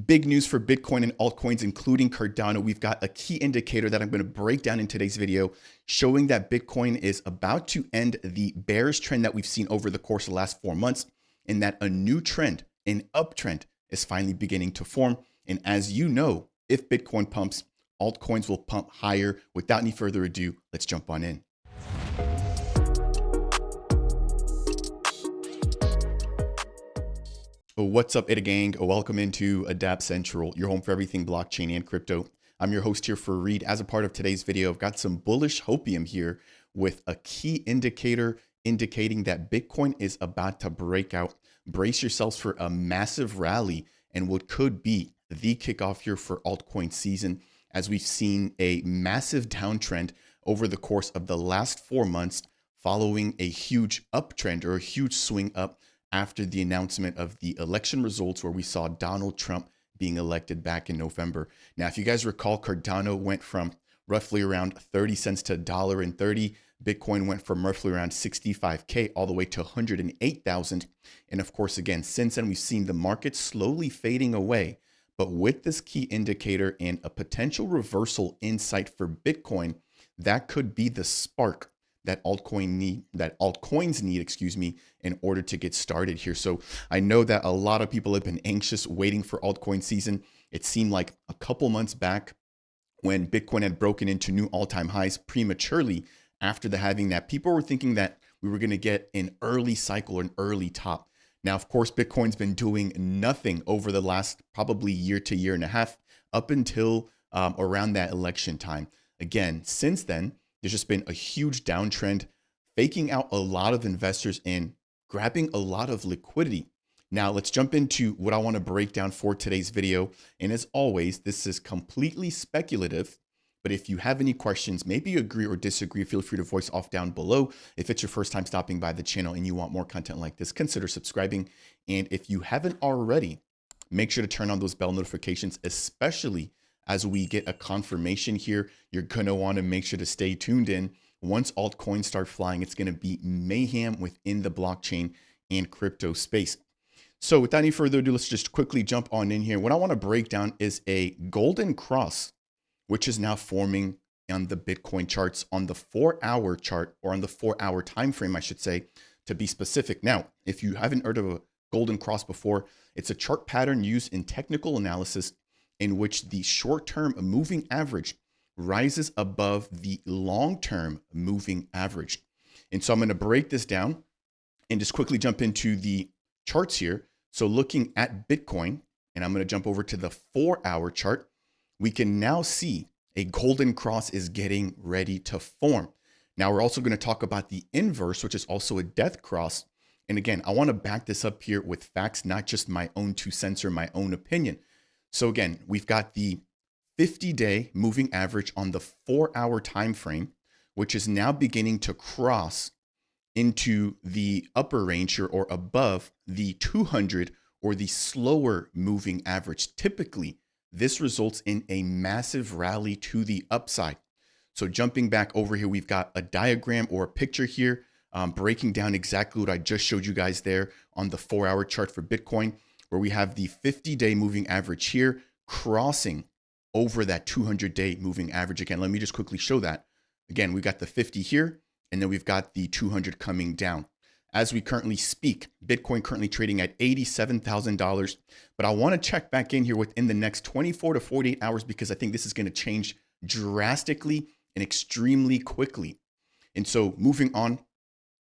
Big news for Bitcoin and altcoins, including Cardano. We've got a key indicator that I'm going to break down in today's video, showing that Bitcoin is about to end the bearish trend that we've seen over the course of the last 4 months, and that a new trend, an uptrend, is finally beginning to form. And as you know, if Bitcoin pumps, altcoins will pump higher. Without any further ado, let's jump on in. What's up, Ita Gang? Welcome into Dapp Central, your home for everything blockchain and crypto. I'm your host here for Reed. As a part of today's video, I've got some bullish hopium here with a key indicator indicating that Bitcoin is about to break out. Brace yourselves for a massive rally and what could be the kickoff here for altcoin season, as we've seen a massive downtrend over the course of the last 4 months following a huge uptrend or a huge swing up after the announcement of the election results, where we saw Donald Trump being elected back in November. Now, if you guys recall, Cardano went from roughly around 30 cents to $1.30. Bitcoin went from roughly around 65K all the way to 108,000. And of course, again, since then, we've seen the market slowly fading away. But with this key indicator and a potential reversal in sight for Bitcoin, that could be the spark that altcoins need, in order to get started here. So I know that a lot of people have been anxious waiting for altcoin season. It seemed like a couple months back when Bitcoin had broken into new all-time highs prematurely after the halving, that people were thinking that we were going to get an early cycle or an early top. Now, of course, Bitcoin's been doing nothing over the last probably year to year and a half up until around that election time. Again, since then, there's just been a huge downtrend, faking out a lot of investors and grabbing a lot of liquidity. Now, let's jump into what I want to break down for today's video. And as always, this is completely speculative, but if you have any questions, maybe you agree or disagree, feel free to voice off down below. If it's your first time stopping by the channel and you want more content like this, consider subscribing. And if you haven't already, make sure to turn on those bell notifications, especially as we get a confirmation here. You're going to want to make sure to stay tuned in. Once altcoins start flying, it's going to be mayhem within the blockchain and crypto space. So without any further ado, let's just quickly jump on in here. What I want to break down is a golden cross, which is now forming on the Bitcoin charts on the 4-hour chart, or on the 4-hour time frame, I should say, to be specific. Now, if you haven't heard of a golden cross before, it's a chart pattern used in technical analysis in which the short-term moving average rises above the long-term moving average. And so I'm going to break this down and just quickly jump into the charts here. So looking at Bitcoin, and I'm going to jump over to the 4-hour chart, we can now see a golden cross is getting ready to form. Now, we're also going to talk about the inverse, which is also a death cross. And again, I want to back this up here with facts, not just my own 2 cents or my own opinion. So again, we've got the 50-day moving average on the 4-hour time frame, which is now beginning to cross into the upper range or above the 200 or the slower moving average. Typically, this results in a massive rally to the upside. So jumping back over here, we've got a diagram or a picture here breaking down exactly what I just showed you guys there on the 4-hour chart for Bitcoin, where we have the 50-day moving average here crossing over that 200-day moving average. Again, let me just quickly show that. Again, we've got the 50 here, and then we've got the 200 coming down. As we currently speak, Bitcoin currently trading at $87,000. But I want to check back in here within the next 24 to 48 hours, because I think this is going to change drastically and extremely quickly. And so moving on,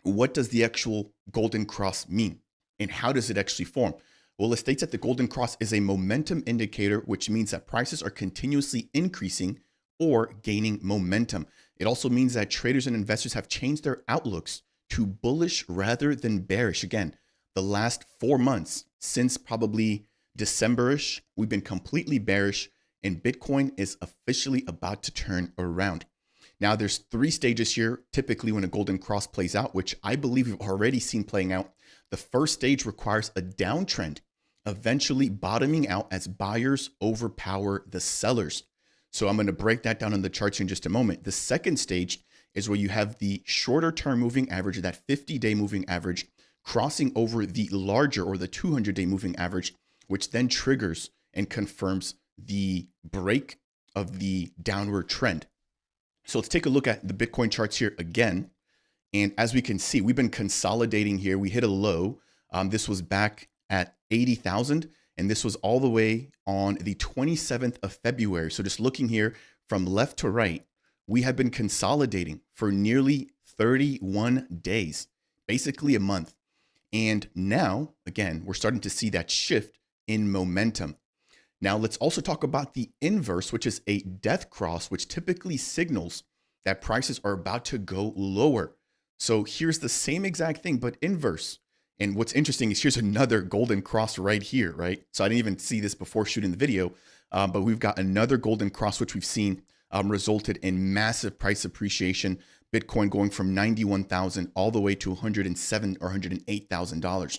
what does the actual golden cross mean? And how does it actually form? Well, it states that the golden cross is a momentum indicator, which means that prices are continuously increasing or gaining momentum. It also means that traders and investors have changed their outlooks to bullish rather than bearish. Again, the last 4 months, since probably December-ish, we've been completely bearish, and Bitcoin is officially about to turn around. Now, there's 3 stages here, typically when a golden cross plays out, which I believe we've already seen playing out. The first stage requires a downtrend, eventually bottoming out as buyers overpower the sellers. So I'm going to break that down on the charts in just a moment. The second stage is where you have the shorter term moving average, that 50-day moving average, crossing over the larger or the 200-day moving average, which then triggers and confirms the break of the downward trend. So let's take a look at the Bitcoin charts here again. And as we can see, we've been consolidating here. We hit a low. This was back at 80,000, and this was all the way on the 27th of February. So just looking here from left to right, we have been consolidating for nearly 31 days, basically a month. And now, again, we're starting to see that shift in momentum. Now, let's also talk about the inverse, which is a death cross, which typically signals that prices are about to go lower. So here's the same exact thing, but inverse. And what's interesting is here's another golden cross right here, right? So I didn't even see this before shooting the video, but we've got another golden cross, which we've seen resulted in massive price appreciation. Bitcoin going from 91,000 all the way to 107 or $108,000.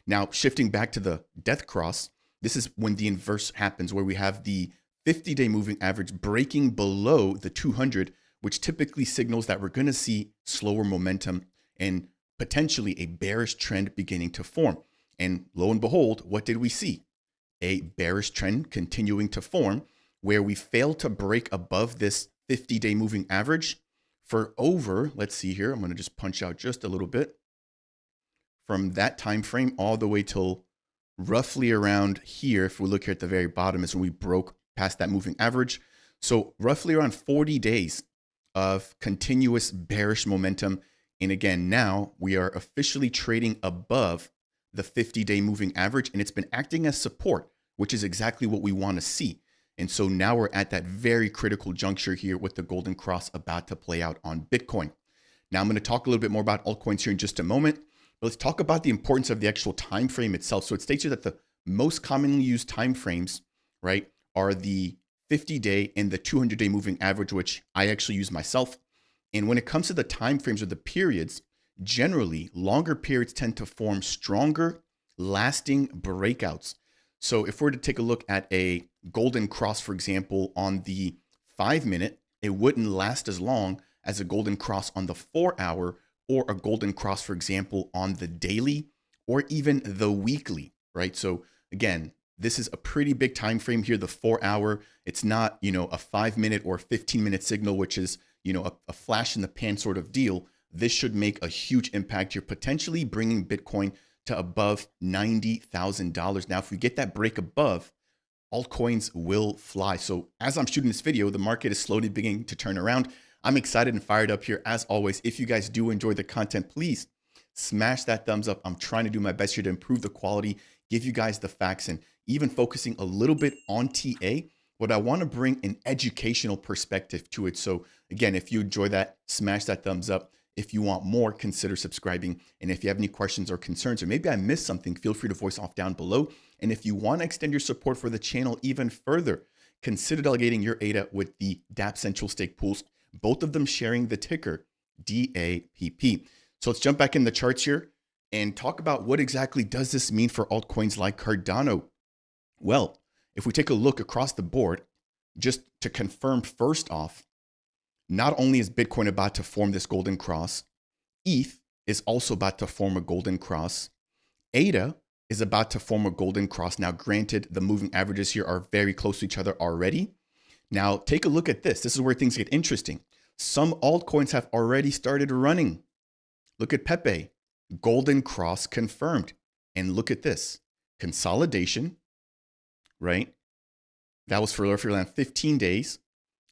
Now, shifting back to the death cross, this is when the inverse happens, where we have the 50-day moving average breaking below the 200, which typically signals that we're going to see slower momentum and potentially a bearish trend beginning to form. And lo and behold, what did we see? A bearish trend continuing to form, where we failed to break above this 50-day moving average for over, let's see here, I'm going to just punch out just a little bit, from that time frame all the way till roughly around here. If we look here at the very bottom is when we broke past that moving average. So roughly around 40 days of continuous bearish momentum. And again, now we are officially trading above the 50-day moving average, and it's been acting as support, which is exactly what we want to see. And so now we're at that very critical juncture here with the golden cross about to play out on Bitcoin. Now I'm going to talk a little bit more about altcoins here in just a moment. But let's talk about the importance of the actual time frame itself. So it states here that the most commonly used time frames, right, are the 50-day and the 200-day moving average, which I actually use myself. And when it comes to the time frames or the periods, generally longer periods tend to form stronger, lasting breakouts. So if we're to take a look at a golden cross, for example, on the 5-minute, it wouldn't last as long as a golden cross on the 4-hour, or a golden cross, for example, on the daily or even the weekly, right? So again, this is a pretty big time frame here, the 4-hour. It's not, a 5-minute or 15-minute signal, which is, a flash in the pan sort of deal. This should make a huge impact. You're potentially bringing Bitcoin to above $90,000. Now, if we get that break above, altcoins will fly. So as I'm shooting this video, the market is slowly beginning to turn around. I'm excited and fired up here. As always, if you guys do enjoy the content, please smash that thumbs up. I'm trying to do my best here to improve the quality, give you guys the facts, and even focusing a little bit on TA, but I want to bring an educational perspective to it. So again, if you enjoy that, smash that thumbs up. If you want more, consider subscribing. And if you have any questions or concerns, or maybe I missed something, feel free to voice off down below. And if you want to extend your support for the channel even further, consider delegating your ADA with the Dapp Central Stake pools, both of them sharing the ticker DAPP. So let's jump back in the charts here and talk about what exactly does this mean for altcoins like Cardano. Well, if we take a look across the board, just to confirm first off, not only is Bitcoin about to form this golden cross, ETH is also about to form a golden cross. ADA is about to form a golden cross. Now, granted, the moving averages here are very close to each other already. Now, take a look at this. This is where things get interesting. Some altcoins have already started running. Look at Pepe, golden cross confirmed. And look at this, consolidation, right? That was for around 15 days.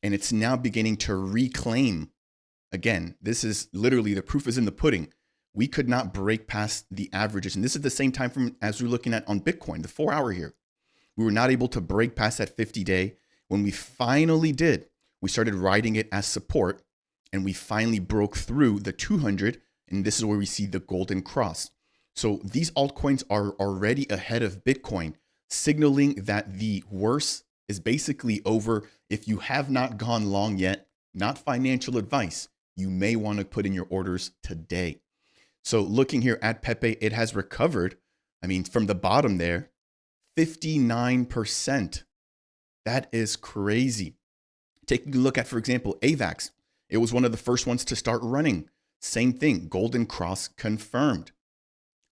And it's now beginning to reclaim. Again, this is literally, the proof is in the pudding. We could not break past the averages. And this is the same time frame as we're looking at on Bitcoin, the 4-hour here. We were not able to break past that 50-day. When we finally did, we started riding it as support, and we finally broke through the 200, and this is where we see the golden cross. So these altcoins are already ahead of Bitcoin, signaling that the worst is basically over. If you have not gone long yet, not financial advice, you may want to put in your orders today. So looking here at Pepe, it has recovered, from the bottom there, 59%. That is crazy. Taking a look at, for example, AVAX, it was one of the first ones to start running. Same thing, golden cross confirmed.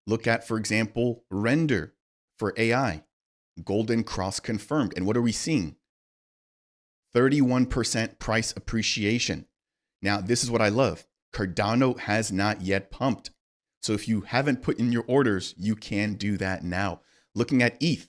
Look at, for example, Render for AI. Golden cross confirmed. And what are we seeing? 31% price appreciation. Now, this is what I love. Cardano has not yet pumped. So if you haven't put in your orders, you can do that now. Looking at ETH,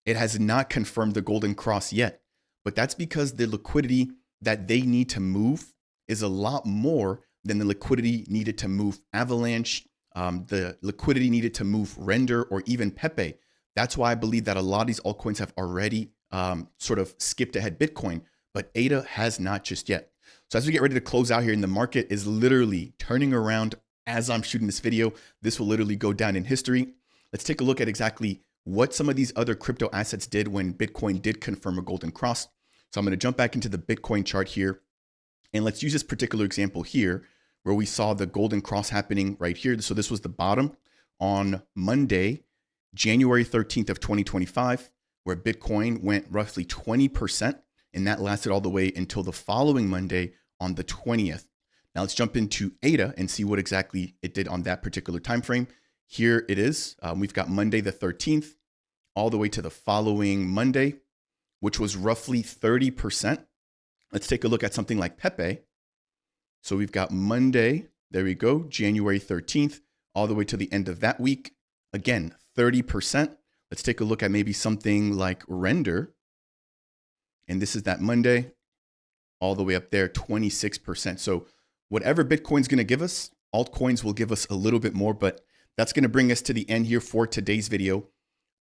it has not confirmed the golden cross yet, but that's because the liquidity that they need to move is a lot more than the liquidity needed to move Avalanche, the liquidity needed to move Render, or even Pepe. That's why I believe that a lot of these altcoins have already sort of skipped ahead Bitcoin, but ADA has not just yet. So as we get ready to close out here, and the market is literally turning around as I'm shooting this video, this will literally go down in history. Let's take a look at exactly what some of these other crypto assets did when Bitcoin did confirm a golden cross. So I'm going to jump back into the Bitcoin chart here, and let's use this particular example here where we saw the golden cross happening right here. So this was the bottom on Monday, January 13th of 2025, where Bitcoin went roughly 20%, and that lasted all the way until the following Monday on the 20th. Now let's jump into ADA and see what exactly it did on that particular time frame. Here it is. We've got Monday the 13th all the way to the following Monday, which was roughly 30%. Let's take a look at something like Pepe. So we've got Monday, there we go, January 13th, all the way to the end of that week. Again, 30%. Let's take a look at maybe something like Render. And this is that Monday, all the way up there, 26%. So whatever Bitcoin's going to give us, altcoins will give us a little bit more, but that's going to bring us to the end here for today's video.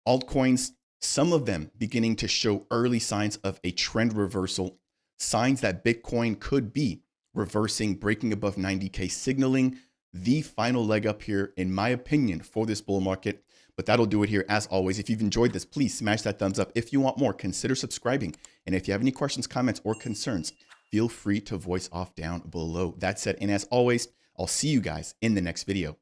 Altcoins, some of them beginning to show early signs of a trend reversal, signs that Bitcoin could be reversing, breaking above 90K, signaling the final leg up here, in my opinion, for this bull market. But that'll do it here. As always, if you've enjoyed this, please smash that thumbs up. If you want more, consider subscribing. And if you have any questions, comments, or concerns, feel free to voice off down below. That said, and as always, I'll see you guys in the next video.